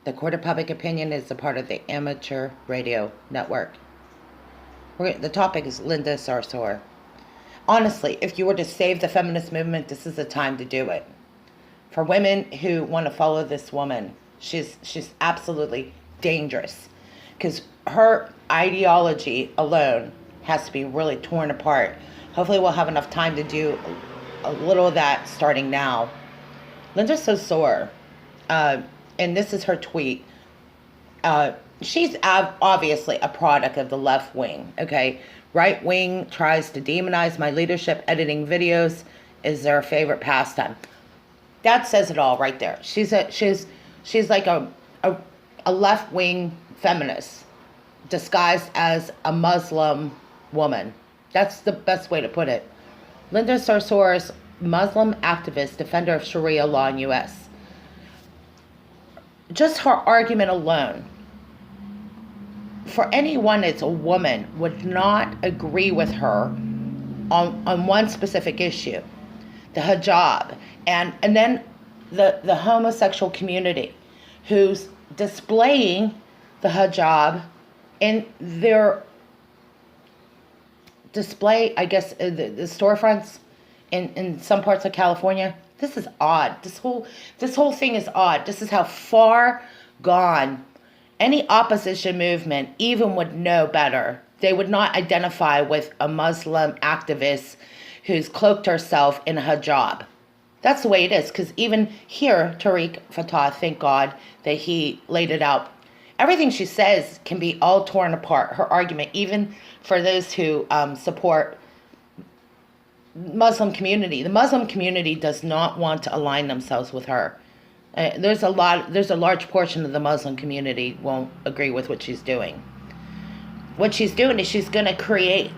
The Court of Public Opinion is a part of the Amateur Radio Network. The topic is Linda Sarsour. Honestly, if you were to save the feminist movement, this is the time to do it. For women who want to follow this woman, she's absolutely dangerous, because her ideology alone has to be really torn apart. Hopefully we'll have enough time to do a little of that starting now. Linda Sarsour, and this is her tweet. She's obviously a product of the left wing, okay? Right wing tries to demonize my leadership. Editing videos is their favorite pastime. That says it all right there. She's like a left wing feminist disguised as a Muslim woman. That's the best way to put it. Linda Sarsour's Muslim activist, defender of Sharia law in U.S. Just her argument alone, for anyone that's a woman, would not agree with her on one specific issue, the hijab, and then the homosexual community, who's displaying the hijab in their display, I guess, the storefronts in some parts of California. This is odd. This whole thing is odd. This is how far gone any opposition movement even would know better. They would not identify with a Muslim activist who's cloaked herself in a hijab. That's the way it is, because even here, Tariq Fatah, thank God that he laid it out. Everything she says can be all torn apart. Her argument, even for those who support Muslim community. The Muslim community does not want to align themselves with her. There's a large portion of the Muslim community won't agree with what she's doing. What she's doing is she's going to create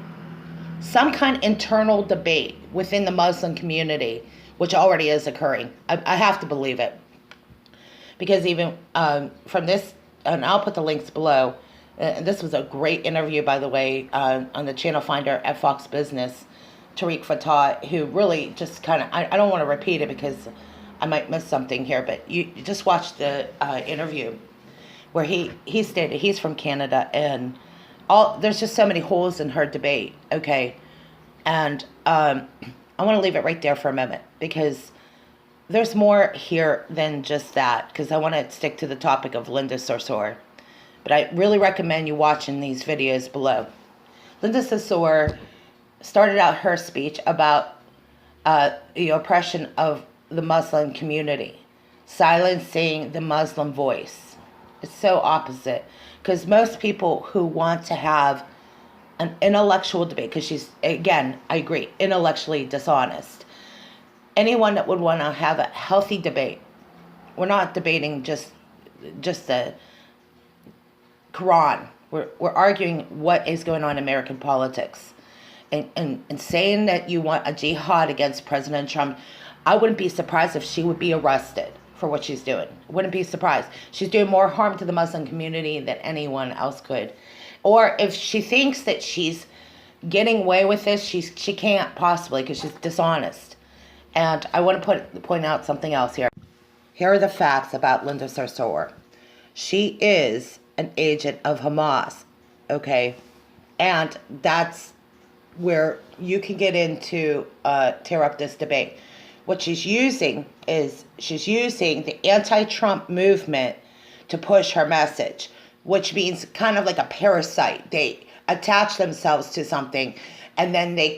some kind of internal debate within the Muslim community, which already is occurring. I have to believe it. Because even from this, and I'll put the links below, this was a great interview, by the way, on the channel finder at Fox Business, Tariq Fatah, who really just kind of, I don't want to repeat it because I might miss something here, but you just watch the interview where he stated he's from Canada, and there's just so many holes in her debate, okay? And I want to leave it right there for a moment, because there's more here than just that, because I want to stick to the topic of Linda Sarsour. But I really recommend you watching these videos below. Linda Sarsour started out her speech about the oppression of the Muslim community, silencing the Muslim voice. It's so opposite, because most people who want to have an intellectual debate, because she's, again, I agree, intellectually dishonest. Anyone that would want to have a healthy debate, we're not debating just the Quran. We're arguing what is going on in American politics. And saying that you want a jihad against President Trump, I wouldn't be surprised if she would be arrested for what she's doing. Wouldn't be surprised. She's doing more harm to the Muslim community than anyone else could. Or if she thinks that she's getting away with this, she can't possibly, because she's dishonest. And I want to point out something else here. Here are the facts about Linda Sarsour. She is an agent of Hamas, okay? And that's where you can get into tear up this debate. What she's using is the anti-Trump movement to push her message, which means kind of like a parasite. They attach themselves to something, and then they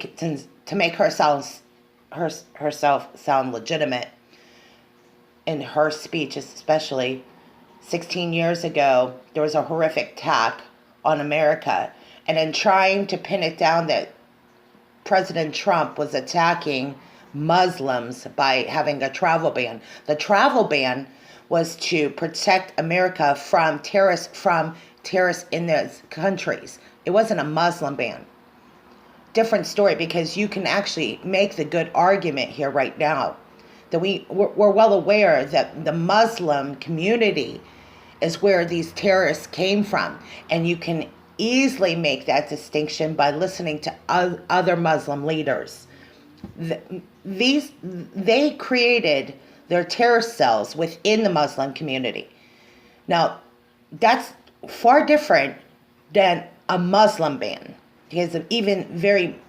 to make herself sound legitimate. In her speech, especially 16 years ago, there was a horrific attack on America, and in trying to pin it down that President Trump was attacking Muslims by having a travel ban. The travel ban was to protect America from terrorists in those countries. It wasn't a Muslim ban. Different story, because you can actually make the good argument here right now that we're well aware that the Muslim community is where these terrorists came from, and you can easily make that distinction by listening to other Muslim leaders. They created their terror cells within the Muslim community. Now, that's far different than a Muslim ban, because even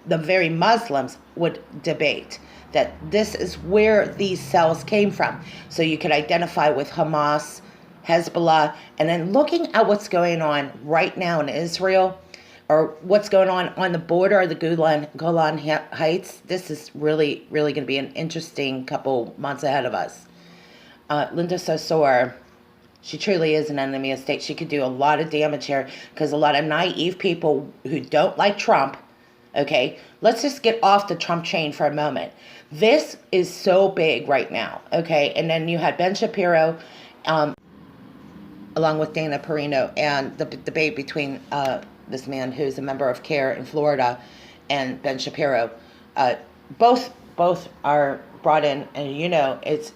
the very Muslims would debate that this is where these cells came from. So you could identify with Hamas, Hezbollah, and then looking at what's going on right now in Israel, or what's going on the border of the Golan Heights. This is really, really going to be an interesting couple months ahead of us. Linda Sarsour, she truly is an enemy of state. She could do a lot of damage here, because a lot of naive people who don't like Trump, okay, let's just get off the Trump train for a moment. This is so big right now, okay? And then you had Ben Shapiro, along with Dana Perino, and the debate between this man who's a member of CARE in Florida and Ben Shapiro. Both are brought in, and it's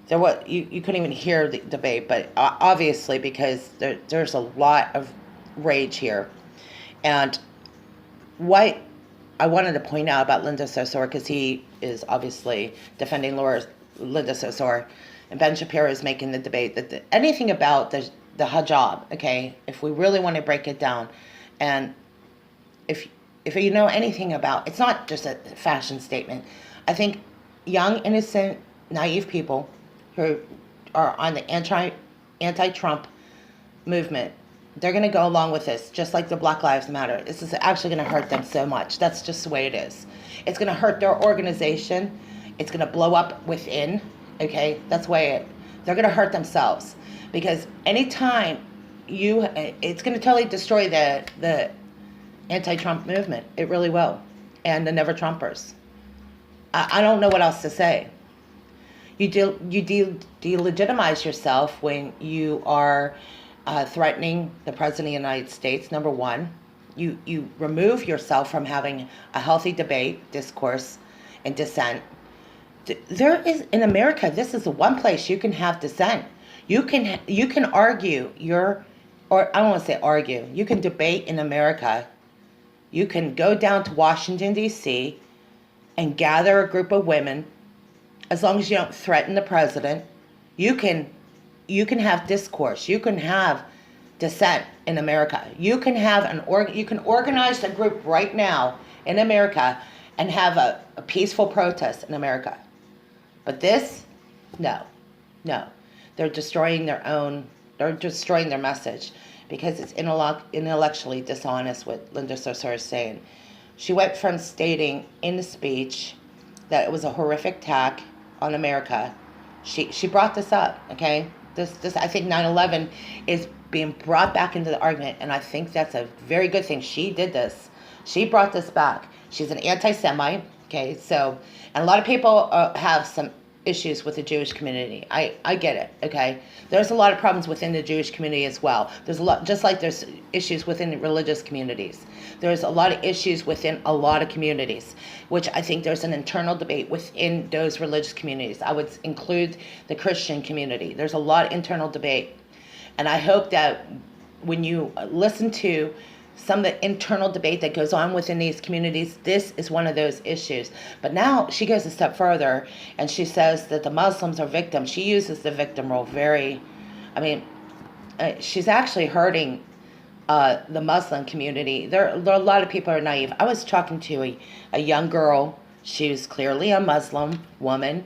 there. What you couldn't even hear the debate, but obviously because there's a lot of rage here, and what I wanted to point out about Linda Sarsour, because he is obviously defending Linda Sarsour, and Ben Shapiro is making the debate that anything about the hijab, okay, if we really want to break it down, and if you know anything about, it's not just a fashion statement. I think young, innocent, naive people who are on the anti-Trump movement, they're going to go along with this, just like the Black Lives Matter. This is actually going to hurt them so much. That's just the way it is. It's going to hurt their organization. It's going to blow up within, okay? That's the way they're going to hurt themselves. Because anytime it's going to totally destroy the anti-Trump movement. It really will. And the Never-Trumpers. I don't know what else to say. You delegitimize yourself when you are threatening the President of the United States, number one. You remove yourself from having a healthy debate, discourse, and dissent. There is, in America, this is the one place you can have dissent. You can argue or I don't want to say argue. You can debate in America. You can go down to Washington, D.C., and gather a group of women. As long as you don't threaten the president, you can have discourse. You can have dissent in America. You can have you can organize a group right now in America and have a peaceful protest in America. But this, no. They're destroying their message, because it's intellectually dishonest what Linda Sarsour is saying. She went from stating in the speech that it was a horrific attack on America. She brought this up, okay? This I think 9/11 is being brought back into the argument, and I think that's a very good thing. She did this. She brought this back. She's an anti-Semite, okay? So, and a lot of people have some issues with the Jewish community. I get it, okay? There's a lot of problems within the Jewish community as well. There's a lot, just like there's issues within the religious communities. There's a lot of issues within a lot of communities, which I think there's an internal debate within those religious communities. I would include the Christian community. There's a lot of internal debate. And I hope that when you listen to some of the internal debate that goes on within these communities, this is one of those issues. But now she goes a step further, and she says that the Muslims are victims. She uses the victim role she's actually hurting the Muslim community. There are a lot of people who are naive. I was talking to a young girl. She was clearly a Muslim woman,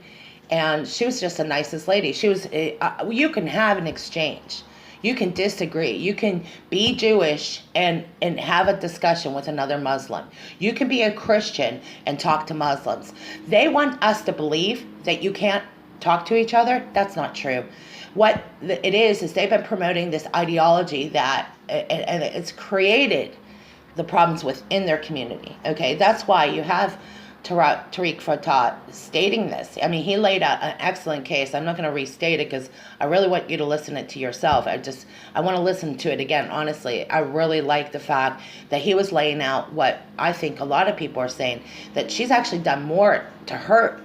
and she was just the nicest lady. She was. You can have an exchange. You can disagree. You can be Jewish and have a discussion with another Muslim. You can be a Christian and talk to Muslims. They want us to believe that you can't talk to each other. That's not true. What it is they've been promoting this ideology that, and it's created the problems within their community. Okay, that's why you have Tariq Fatat stating this. I mean, he laid out an excellent case. I'm not going to restate it because I really want you to listen it to yourself. I want to listen to it again. Honestly, I really like the fact that he was laying out what I think a lot of people are saying, that she's actually done more to hurt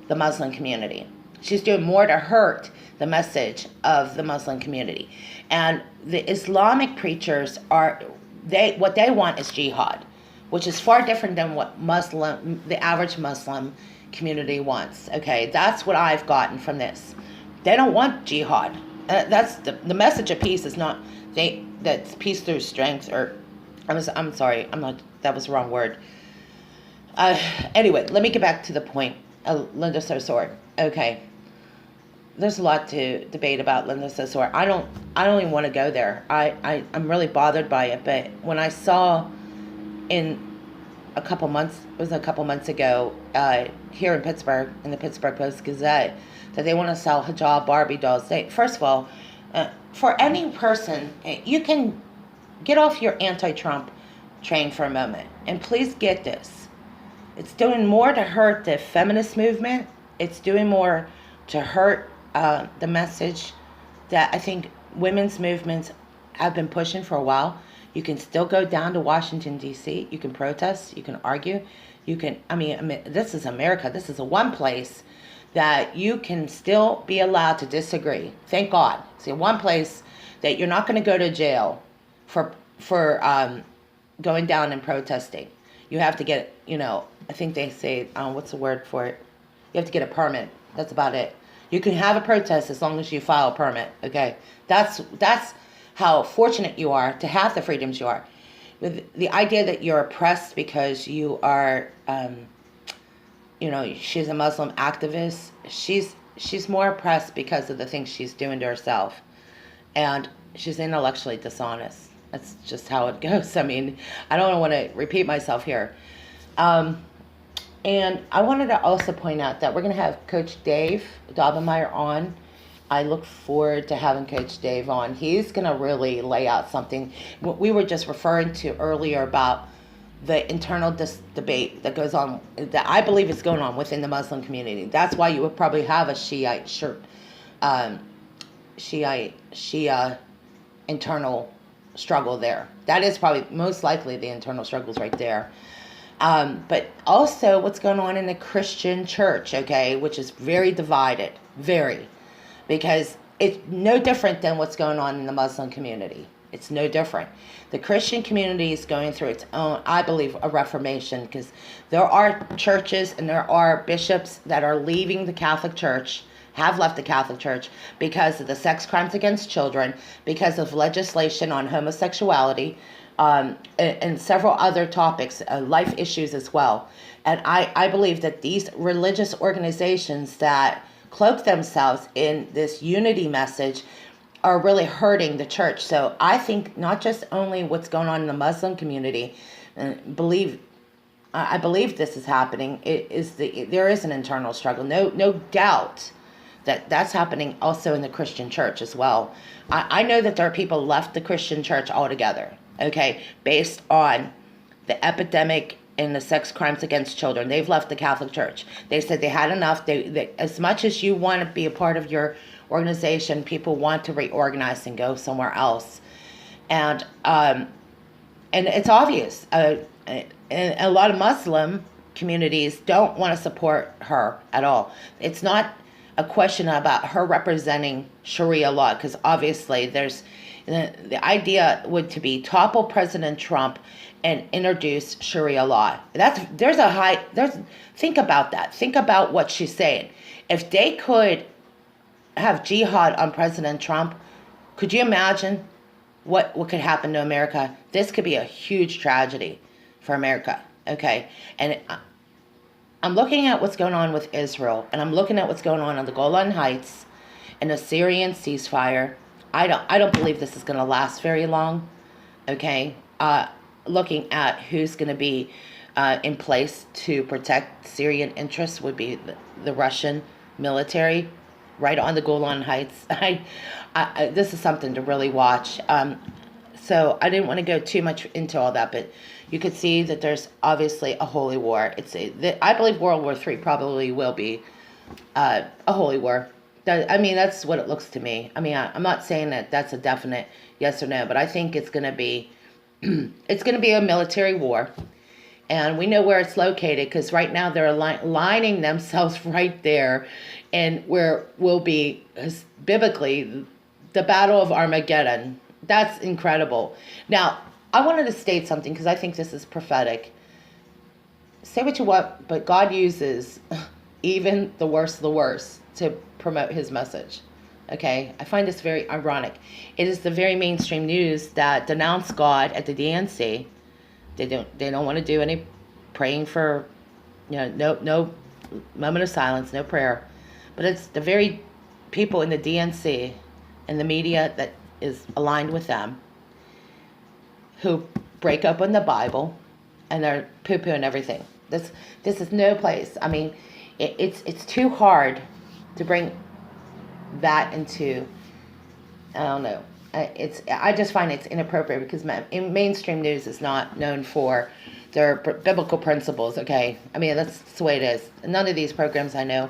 the Muslim community. She's doing more to hurt the message of the Muslim community. And the Islamic preachers what they want is jihad, which is far different than what the average Muslim community wants. Okay, that's what I've gotten from this. They don't want jihad. That's the message of peace is not that's peace through strength, or I'm sorry, I'm not, that was the wrong word. Anyway, let me get back to the point. Linda Sarsour. Okay, there's a lot to debate about Linda Sarsour. I don't even want to go there. I'm really bothered by it. But when I saw in a couple months ago, here in Pittsburgh, in the Pittsburgh Post-Gazette, that they want to sell hijab Barbie dolls. First of all, for any person, you can get off your anti-Trump train for a moment. And please get this. It's doing more to hurt the feminist movement. It's doing more to hurt the message that I think women's movements have been pushing for a while. You can still go down to Washington, D.C. You can protest. You can argue. You can, I mean, this is America. This is the one place that you can still be allowed to disagree. Thank God. It's the one place that you're not going to go to jail for going down and protesting. You have to get, I think they say, what's the word for it? You have to get a permit. That's about it. You can have a protest as long as you file a permit. Okay, that's how fortunate you are to have the freedoms you are. With the idea that you're oppressed because you are, she's a Muslim activist. She's more oppressed because of the things she's doing to herself, and she's intellectually dishonest. That's just how it goes. I mean, I don't want to repeat myself here. And I wanted to also point out that we're going to have Coach Dave Daubenmire on. I look forward to having Coach Dave on. He's going to really lay out something. We were just referring to earlier about the internal debate that goes on, that I believe is going on within the Muslim community. That's why you would probably have a Shia internal struggle there. That is probably most likely the internal struggles right there. But also what's going on in the Christian church, okay, which is very divided, because it's no different than what's going on in the Muslim community. It's no different. The Christian community is going through its own, I believe, a reformation, because there are churches and there are bishops that are leaving the Catholic Church, have left the Catholic Church because of the sex crimes against children, because of legislation on homosexuality, and several other topics, life issues as well. And I believe that these religious organizations that cloak themselves in this unity message are really hurting the church. So I think not just only what's going on in the Muslim community, I believe this is happening. There is an internal struggle, no doubt that's happening also in the Christian church as well. I know that there are people left the Christian church altogether, okay, based on the epidemic and the sex crimes against children. They've left the Catholic Church. They said they had enough. They as much as you want to be a part of your organization, people want to reorganize and go somewhere else. And it's obvious. And a lot of Muslim communities don't want to support her at all. It's not a question about her representing Sharia law, because obviously there's the idea would to be topple President Trump and introduce Sharia law. Think about that. Think about what she's saying. If they could have jihad on President Trump, could you imagine what could happen to America? This could be a huge tragedy for America. Okay, and I'm looking at what's going on with Israel, and I'm looking at what's going on the Golan Heights and the Syrian ceasefire. I don't believe this is going to last very long. Okay, looking at who's going to be in place to protect Syrian interests would be the Russian military right on the Golan Heights. This is something to really watch. So I didn't want to go too much into all that, but you could see that there's obviously a holy war. I believe World War III probably will be a holy war. That's what it looks to me. I'm not saying that that's a definite yes or no, but I think it's going to be a military war. And we know where it's located, because right now they're lining themselves right there, and where will be biblically the Battle of Armageddon. That's incredible. Now, I wanted to state something, because I think this is prophetic. Say what you want, but God uses even the worst of the worst to promote his message. Okay, I find this very ironic. It is the very mainstream news that denounce God at the DNC. They don't want to do any praying for, no moment of silence, no prayer. But it's the very people in the DNC and the media that is aligned with them who break open the Bible and they're poo-pooing everything. This is no place. I mean, it's too hard to bring that into, I don't know. I just find it's inappropriate because mainstream news is not known for their biblical principles. Okay, I mean that's the way it is. None of these programs I know,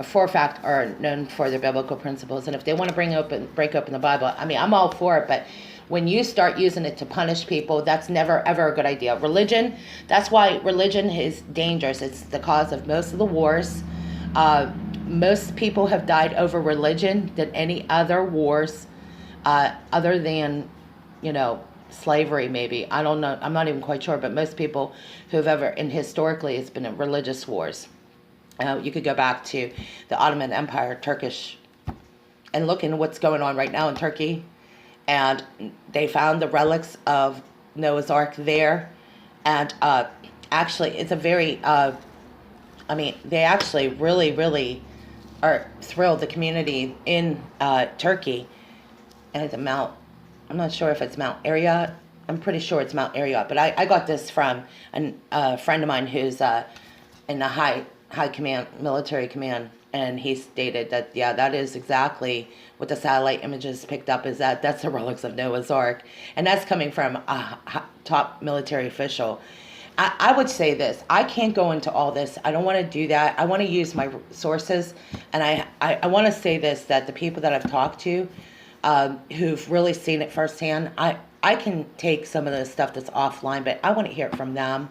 for a fact, are known for their biblical principles. And if they want to break open the Bible, I mean I'm all for it. But when you start using it to punish people, that's never ever a good idea. Religion, that's why religion is dangerous. It's the cause of most of the wars. Most people have died over religion than any other wars, other than, slavery maybe. I don't know. I'm not even quite sure. But most people who've ever, and historically, it's been in religious wars. You could go back to the Ottoman Empire, Turkish, and look into what's going on right now in Turkey. And they found the relics of Noah's Ark there. And actually, it's a very, they actually really, really are thrilled, the community in Turkey. And it's I'm not sure if it's Mount Arayat. I'm pretty sure it's Mount Arayat. But I got this from a friend of mine who's in the high command, military command. And he stated that, yeah, that is exactly what the satellite images picked up, is that's the relics of Noah's Ark. And that's coming from a top military official. I would say this. I can't go into all this. I don't want to do that. I want to use my sources. And I want to say this, that the people that I've talked to who've really seen it firsthand, I can take some of the stuff that's offline, but I want to hear it from them.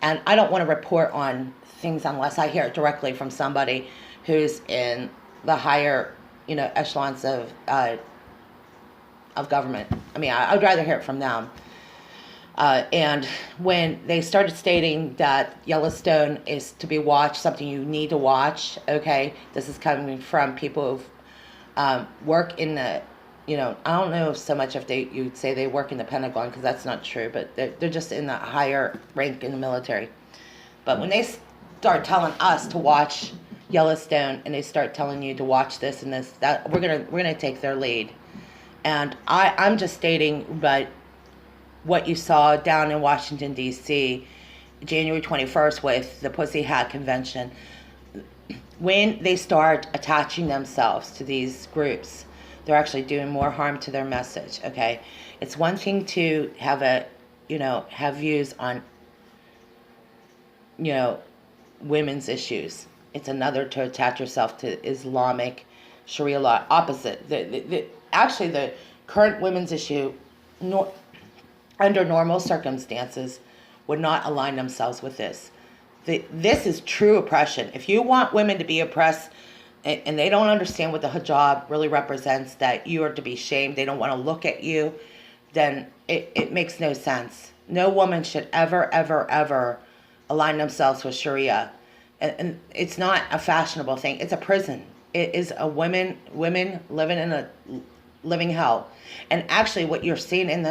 And I don't want to report on things unless I hear it directly from somebody who's in the higher, echelons of government. I mean, I would rather hear it from them. And when they started stating that Yellowstone is to be watched, something you need to watch, okay, this is coming from people who work in the, I don't know so much if you'd say they work in the Pentagon, because that's not true, but they're just in the higher rank in the military. But when they start telling us to watch Yellowstone, and they start telling you to watch this and this, that we're gonna take their lead. And I'm just stating, but what you saw down in Washington D.C. January 21st with the Pussy Hat Convention, when they start attaching themselves to these groups, they're actually doing more harm to their message. Okay, it's one thing to have have views on women's issues. It's another to attach yourself to Islamic Sharia law. Opposite. Actually, the current women's issue, under normal circumstances, would not align themselves with this. This is true oppression. If you want women to be oppressed and they don't understand what the hijab really represents, that you are to be shamed, they don't want to look at you, then it makes no sense. No woman should ever, ever, ever align themselves with Sharia. And it's not a fashionable thing. It's a prison. It is a women living in a living hell. And actually what you're seeing in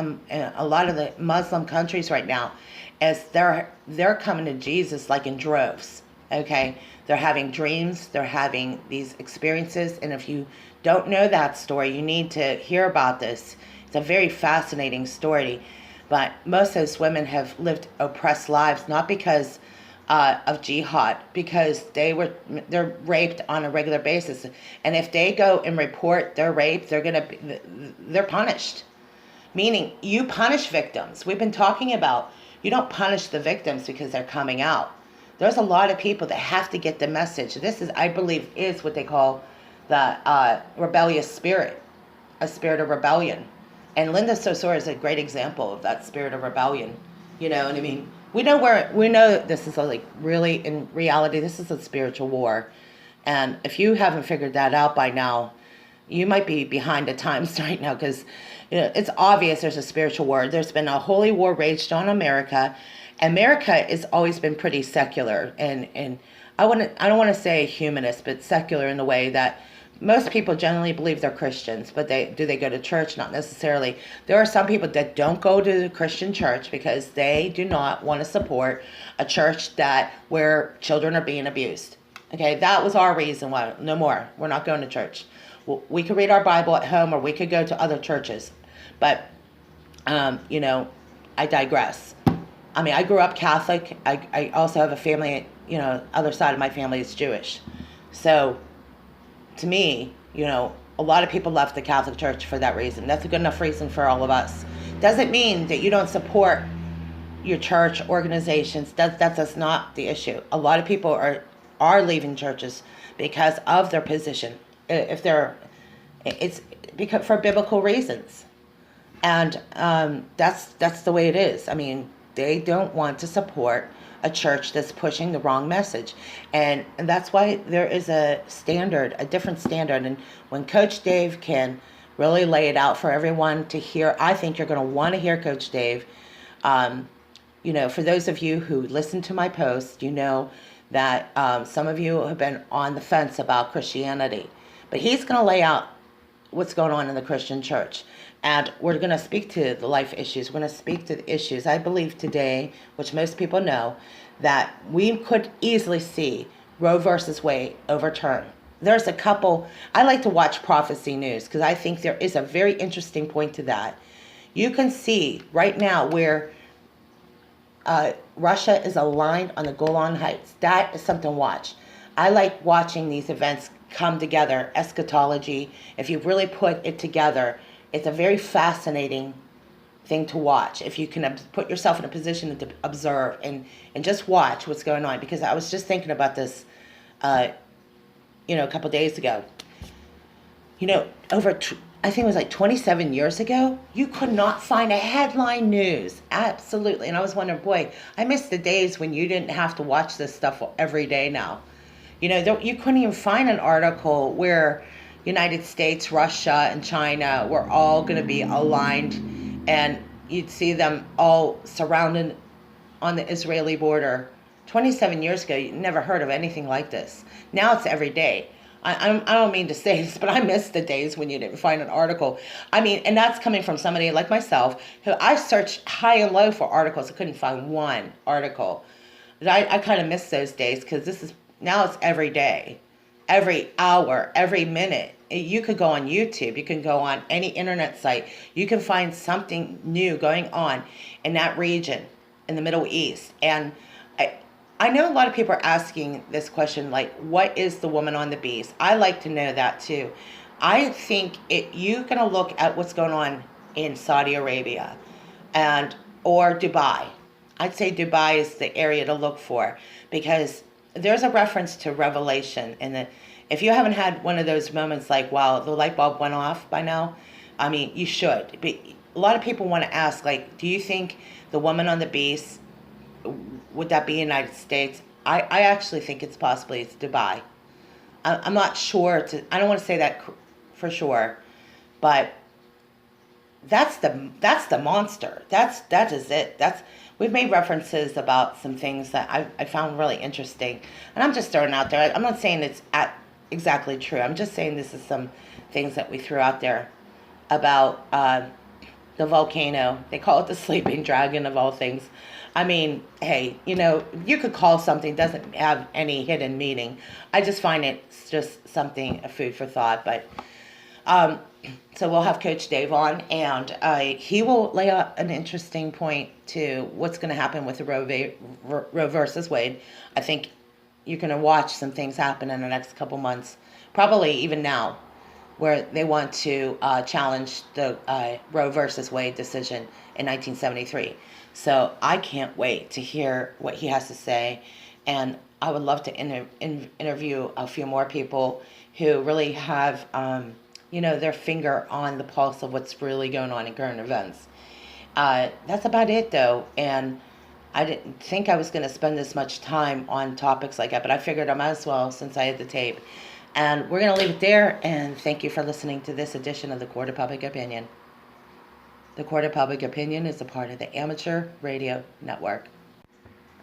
a lot of the Muslim countries right now is they're coming to Jesus like in droves. Okay? They're having dreams, they're having these experiences, and if you don't know that story, you need to hear about this. It's a very fascinating story. But most of those women have lived oppressed lives, not because of jihad, because they're raped on a regular basis, and if they go and report their rape, they're punished. Meaning, you punish victims. We've been talking about, you don't punish the victims because they're coming out. There's a lot of people that have to get the message. This is, I believe, is what they call the rebellious spirit, a spirit of rebellion. And Linda Sarsour is a great example of that spirit of rebellion. You know what I mean? We know this is really, in reality, this is a spiritual war. And if you haven't figured that out by now, you might be behind the times right now, because it's obvious there's a spiritual war. There's been a holy war raged on America. America has always been pretty secular, and I don't want to say humanist, but secular in the way that most people generally believe they're Christians, but do they go to church? Not necessarily. There are some people that don't go to the Christian church because they do not want to support a church where children are being abused. Okay, that was our reason why. No more. We're not going to church. We could read our Bible at home, or we could go to other churches. But, I digress. I mean, I grew up Catholic. I also have a family, other side of my family is Jewish. So, to me, a lot of people left the Catholic Church for that reason. That's a good enough reason for all of us. Doesn't mean that you don't support your church organizations. That's not the issue. A lot of people are leaving churches because of their position. It's because for biblical reasons, and that's the way it is. I mean, they don't want to support a church that's pushing the wrong message. And that's why there is a different standard. And when Coach Dave can really lay it out for everyone to hear, I think you're going to want to hear Coach Dave. For those of you who listen to my post, you know that some of you have been on the fence about Christianity. But he's going to lay out what's going on in the Christian church. And we're going to speak to the life issues. We're going to speak to the issues. I believe today, which most people know, that we could easily see Roe versus Wade overturned. There's a couple. I like to watch prophecy news because I think there is a very interesting point to that. You can see right now where Russia is aligned on the Golan Heights. That is something to watch. I like watching these events come together, eschatology. If you really put it together, it's a very fascinating thing to watch. If you can put yourself in a position to observe and just watch what's going on. Because I was just thinking about this, a couple days ago. I think it was like 27 years ago, you could not find a headline news. Absolutely. And I was wondering, boy, I miss the days when you didn't have to watch this stuff every day now. You couldn't even find an article where United States, Russia, and China were all going to be aligned, and you'd see them all surrounded on the Israeli border. 27 years ago, you never heard of anything like this. Now it's every day. I don't mean to say this, but I miss the days when you didn't find an article. I mean, and that's coming from somebody like myself, who I searched high and low for articles. I couldn't find one article. I kind of miss those days because now it's every day, every hour, every minute. You could go on YouTube. You can go on any internet site. You can find something new going on in that region, in the Middle East. And I know a lot of people are asking this question, like, what is the woman on the beast? I like to know that too. I think you're going to look at what's going on in Saudi Arabia or Dubai. I'd say Dubai is the area to look for because there's a reference to Revelation. And if you haven't had one of those moments like, wow, the light bulb went off by now, I mean, you should. But a lot of people want to ask, like, do you think the woman on the beast, would that be United States? I actually think it's Dubai. I'm not sure. I don't want to say that for sure, but that's the monster. That is it. We've made references about some things that I found really interesting, and I'm just throwing out there. I'm not saying it's exactly true. I'm just saying this is some things that we threw out there about the volcano. They call it the sleeping dragon of all things. I mean, hey, you could call something, doesn't have any hidden meaning. I just find it's just something, a food for thought. But so we'll have Coach Dave on, and he will lay out an interesting point to what's going to happen with the Roe versus Wade. I think you're going to watch some things happen in the next couple months, probably even now, where they want to challenge the Roe versus Wade decision in 1973. So I can't wait to hear what he has to say, and I would love to interview a few more people who really have, their finger on the pulse of what's really going on in current events. That's about it, though, and I didn't think I was going to spend this much time on topics like that, but I figured I might as well since I had the tape. And we're going to leave it there, and thank you for listening to this edition of the Court of Public Opinion. The Court of Public Opinion is a part of the Amateur Radio Network.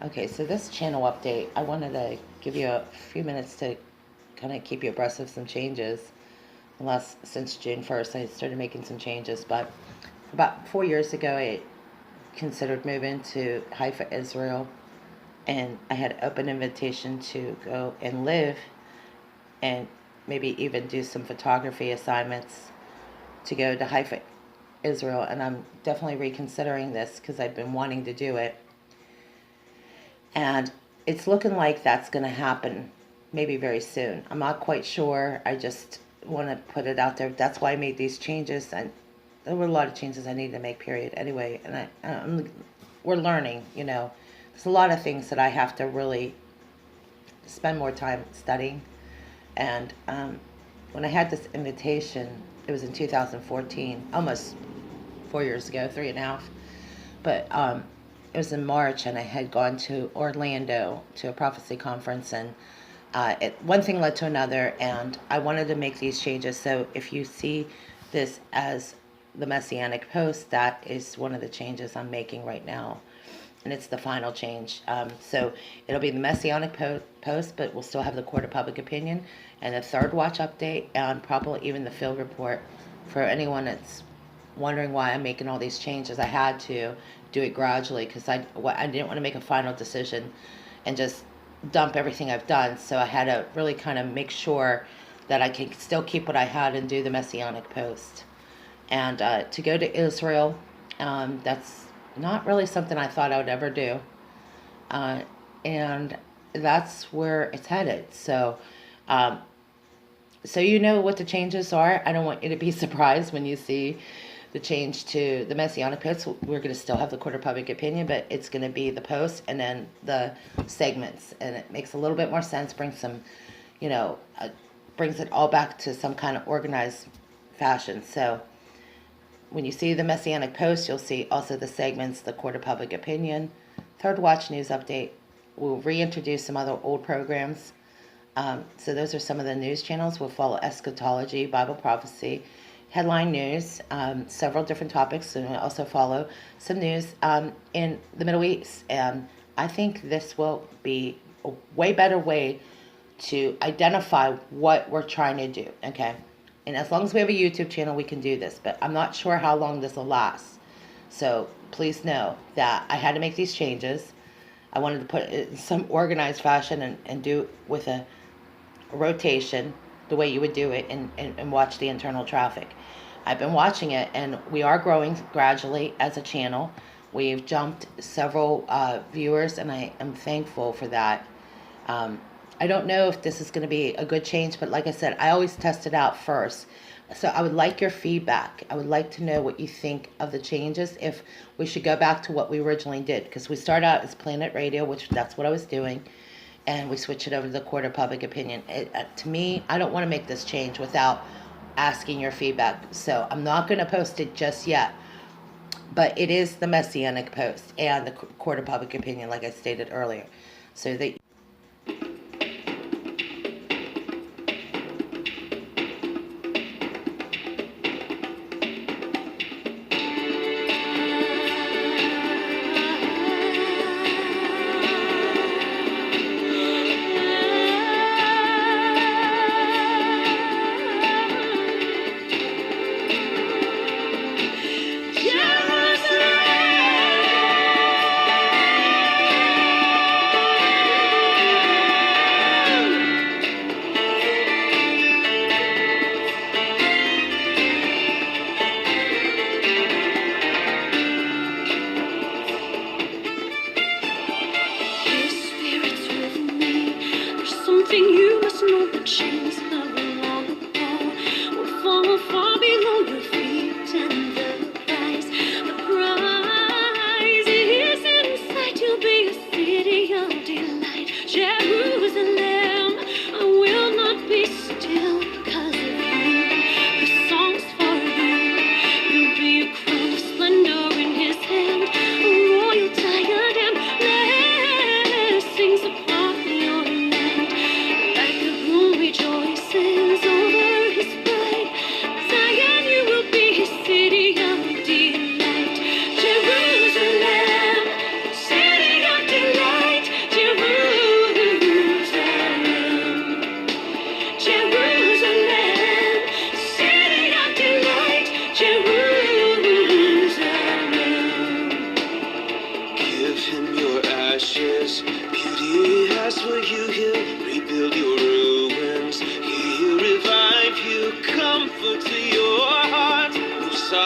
Okay, so this channel update, I wanted to give you a few minutes to kind of keep you abreast of some changes. unless since June 1st I started making some changes. But about 4 years ago, I considered moving to Haifa, Israel, and I had an open invitation to go and live and maybe even do some photography assignments to go to Haifa, Israel. And I'm definitely reconsidering this because I've been wanting to do it. And it's looking like that's going to happen maybe very soon. I'm not quite sure. I just want to put it out there. That's why I made these changes. And there were a lot of changes I needed to make, period. Anyway, and we're learning, you know. There's a lot of things that I have to really spend more time studying. And when I had this invitation, it was in 2014, almost 4 years ago, 3.5. But it was in March, and I had gone to Orlando to a prophecy conference, and one thing led to another, and I wanted to make these changes. So if you see this as the Messianic Post, that is one of the changes I'm making right now, and it's the final change. So it'll be the Messianic Post, but we'll still have the Court of Public Opinion and the Third Watch update, and probably even the field report for anyone that's wondering why I'm making all these changes. I had to do it gradually because I didn't want to make a final decision and just dump everything I've done. So I had to really kind of make sure that I can still keep what I had and do the Messianic Post. And to go to Israel, that's not really something I thought I would ever do. And that's where it's headed. So you know what the changes are. I don't want you to be surprised when you see the change to the Messianic Post. We're going to still have the Court of Public Opinion, but it's going to be the post and then the segments. And it makes a little bit more sense, brings some, brings it all back to some kind of organized fashion. So when you see the Messianic Post, you'll see also the segments, the Court of Public Opinion, Third Watch News Update. We'll reintroduce some other old programs. So those are some of the news channels. We'll follow eschatology, Bible prophecy, headline news, several different topics, and we'll also follow some news in the Middle East. And I think this will be a way better way to identify what we're trying to do, okay? And as long as we have a YouTube channel, we can do this, but I'm not sure how long this will last. So please know that I had to make these changes. I wanted to put it in some organized fashion and do it with a rotation, the way you would do it, and watch the internal traffic. I've been watching it, and we are growing gradually as a channel. We've jumped several viewers, and I am thankful for that. I don't know if this is going to be a good change, but like I said, I always test it out first. So I would like your feedback. I would like to know what you think of the changes, if we should go back to what we originally did, because we started out as Planet Radio, which that's what I was doing, and we switched it over to the Court of Public Opinion. To me, I don't want to make this change without asking your feedback. So I'm not going to post it just yet, but it is the Messianic Post and the Court of Public Opinion, like I stated earlier. So that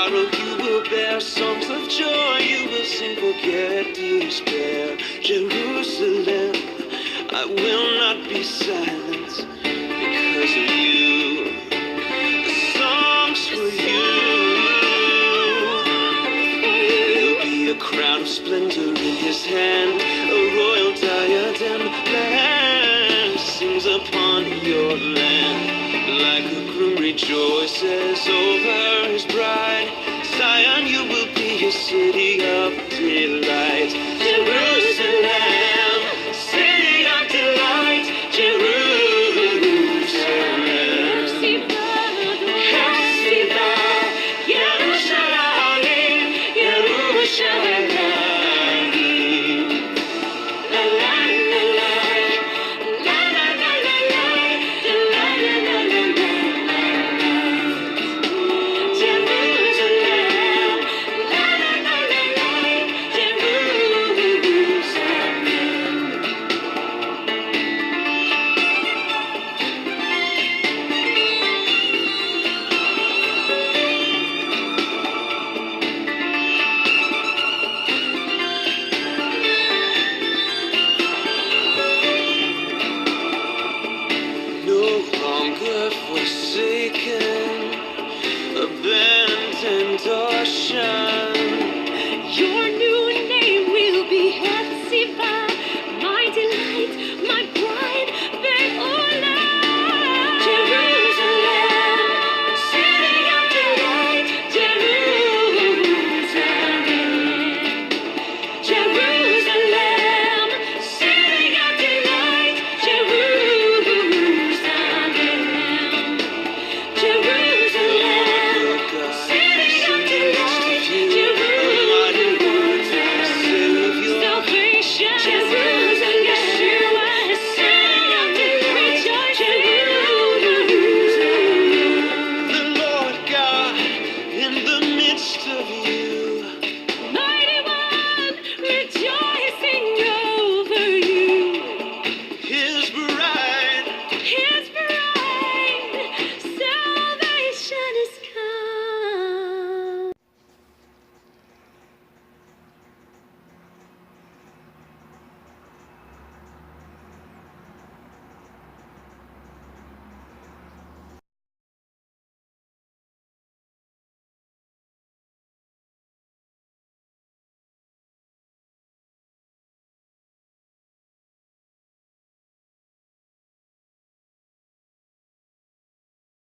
sorrow you will bear, songs of joy you will sing, forget despair. Jerusalem, I will not be silent because of you. The song's for you. There'll be a crown of splendor in his hand, a royal diadem. Land sings upon your land, like a groom rejoices. Oh,